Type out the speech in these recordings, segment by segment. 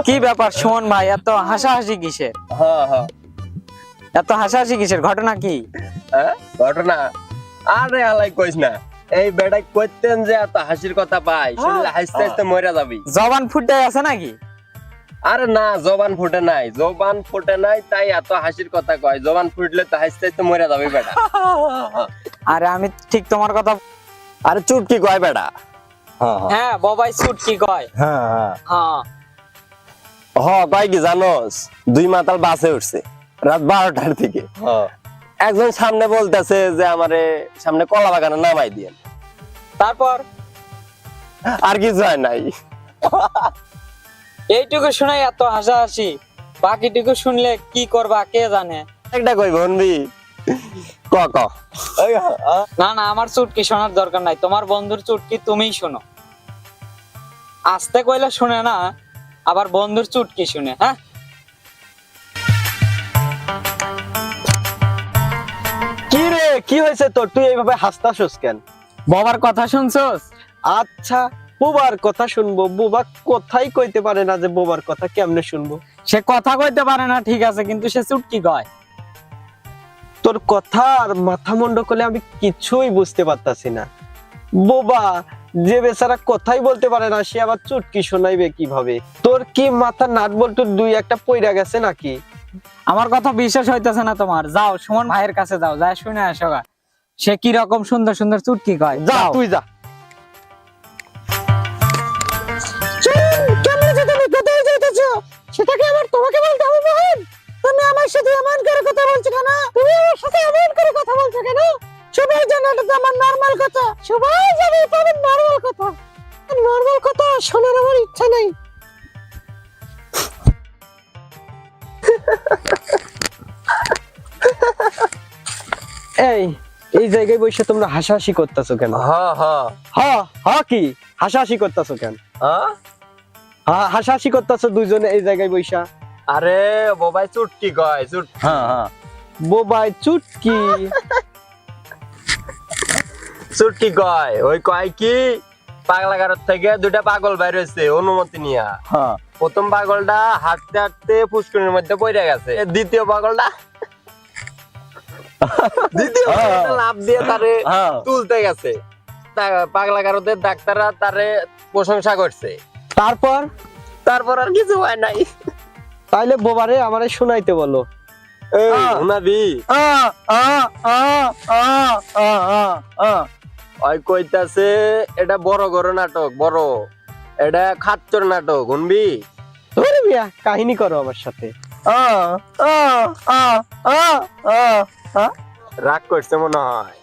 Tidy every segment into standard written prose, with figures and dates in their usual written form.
কি ব্যাপার শোন ভাই, এত হাসাহাসি কিসের? এত হাসাহাসি কিসের? ঘটনা কি? ঘটনা আরে আলাই কইস না, এই বেড়াই কইতেন যে এত হাসির কথা পাই, শুনলে হাসতে হাসতে মরে যাবি। জবান ফুটে আছে নাকি? আরে না, জবান ফুটে নাই, জবান ফুটে নাই তাই এত হাসির কথা কয়। জবান ফুটলে তো হাসতে হাসতে মরে যাবি বেটা। আরে আমি ঠিক তোমার কথা। আরে চুটকি কয় বেটা। হ্যাঁ বাবাই চুটকি কয়। হ্যাঁ কয় কি জানোস, দুই মাতাল বাসে উঠছে রাত 12টার থেকে। একজন সামনে বলতেছে যে আমারে সামনে কলা বাগানে নামাই দিয়েন। তারপর আর কিছু হয় নাই। এইটুকু শুনে এত হাসাহাসি, বাকিটুকু শুনলে কি করবা কে জানে। একটা কই বনবি ক ক। না না, আমার চুটকি শোনার দরকার নাই, তোমার বন্ধুর চুটকি তুমিই শোনো। আস্তে কইলে শুনে না, আবার বন্ধুর চুটকি শুনে। হ্যাঁ কি রে, কি হয়েছে তোর? তুই এইভাবে হাসতাছস কেন? বাবার কথা শুনছস? আচ্ছা, বুবার কথা শুনবো? বুবা কথাই কইতে পারে না, যে বুবার কথা কেমনে শুনবো? সে কথা কইতে পারে না ঠিক আছে, কিন্তু সে চুটকি কয়। তোর কথা আর মাথা মুন্ড করলে আমি কিছুই বুঝতে পারতাছি না। বোবা যে বেচারা কথাই বলতে পারে না, সে আবার চুটকি শোনাইবে কিভাবে? তোর কি মাথা নাট বল্টু দুই একটা পইরা গেছে নাকি? আমার কথা বিশ্বাস হইতেছে না তোমার? যাও সুমন ভাইয়ের কাছে যাও, যাই শুনে আসো গা। সে কি রকম সুন্দর সুন্দর চুটকি কয়। যা তুই যা। সেটাকে আবার তোমাকে বলতে হবে মোহন? তুমি আমার সাথে এমন করে কথা বলছো কেন? তুমি আমার সাথে এমন করে কথা বলছো কেন? সবাই জানে এটা তো আমার নরমাল কথা, সবাই জানে এটা আমার নরমাল কথা। নরমাল কথা শোনার আমার ইচ্ছা নাই। এই এই জায়গায় বসে তোমরা হাসাহাসি করতেছো কেন? কি হাসাহাসি করতেছো কেন? হাসাহাসি করতেছো দুইজনে এই জায়গায় বসা? আরে বোবাই চুটকি কয়। বোবাই চুটকি চুটকি কয়। ওই কয় কি, পাগলাগারদ থেকে দুইটা পাগল বাইর হয়েছে অনুমতি নিয়া। প্রথম পাগলটা হাঁটতে হাঁটতে পুষ্করিণীর মধ্যে পড়ে গেছে, দ্বিতীয় পাগলটা লাভ দিয়ে তারে তুলতে গেছে। পাগলাগারদের ডাক্তাররা তারে প্রশংসা করছে। তারপর আর কিছু হয় নাই। তাইলে বোবারে আমারে শুনাইতে বলো। শোনাবি? ওই কইতাছে এটা বড় গরো নাটক, বড় এটা খাচ্চর নাটক, শুনবি? ধরে মিয়া কাহিনী করো আমার সাথে। রাগ করছে মনে হয়।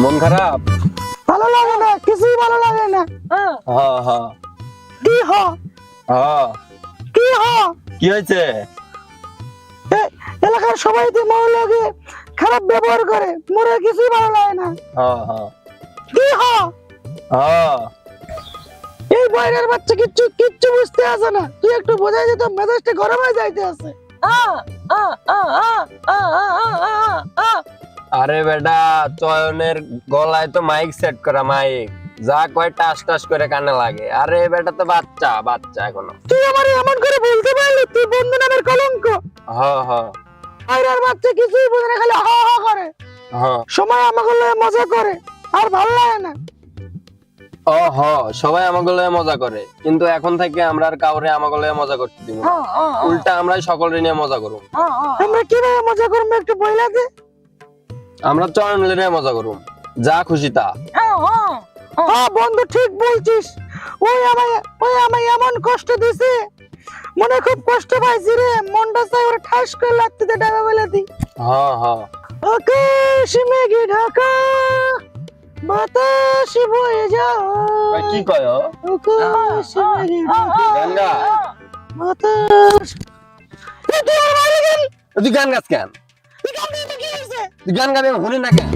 মন খারাপ? ভালো লাগে না, কিছুই ভালো লাগে না। কি হ কি হ কি হয়েছে? এলাকার সবাই তো মনে লাগে খারাপ ব্যবহার করে, মোরে কিছুই ভালো লাগে না। কি হ এই বাইরের বাচ্চা কিচ্ছু কিচ্ছু বুঝতে আসে না। তুই একটু বোঝাই দিত, মেজাজটা গরম হয়ে যাইতে আছে। আরে বেটা, চয়নের গলায় তো মাইক সেট করা, মাইক যা কয় টাস টাস করে কানে লাগে। আরে বেটা তো বাচ্চা বাচ্চা এখনো। তুই আমারে এমন করে বলতে পারলি? তুই বন্ধু নামের কলঙ্ক। বাইরের বাচ্চা কিছুই বোঝে না, খালি হা হা করে। সময় আমাকে লয়ে মজা করে, আর ভালো লাগে না। সবাই আমাকে লয়ে মজা করে, কিন্তু এখন থেকে আমরা আর কাউরে আমাকে লয়ে মজা করতে দিব না। উল্টা আমরা সকলে নিয়ে মজা করব। আমরা কিভাবে মজা করব একটু বইলা দে। আমরা চয়ন নিয়ে মজা করব, যা খুশি তা। বন্ধু ঠিক বলছিস। ওই আমায় এমন কষ্ট দিছে, মনে খুব কষ্ট পাইছি রে। মনটা চাই ওরে ঠাস করে লাগতে দে, ডাবা বলে দি। আকাশ মেঘে ঢাকা, বাতাস বয়ে যাও। কি কয়? আকাশ মেঘে ঢাকা, গঙ্গা বাতাস। তুই গান গাছ কেন? তুই গান গাইতে কি হইছে? তুই গান গাবি শুনি না কেন?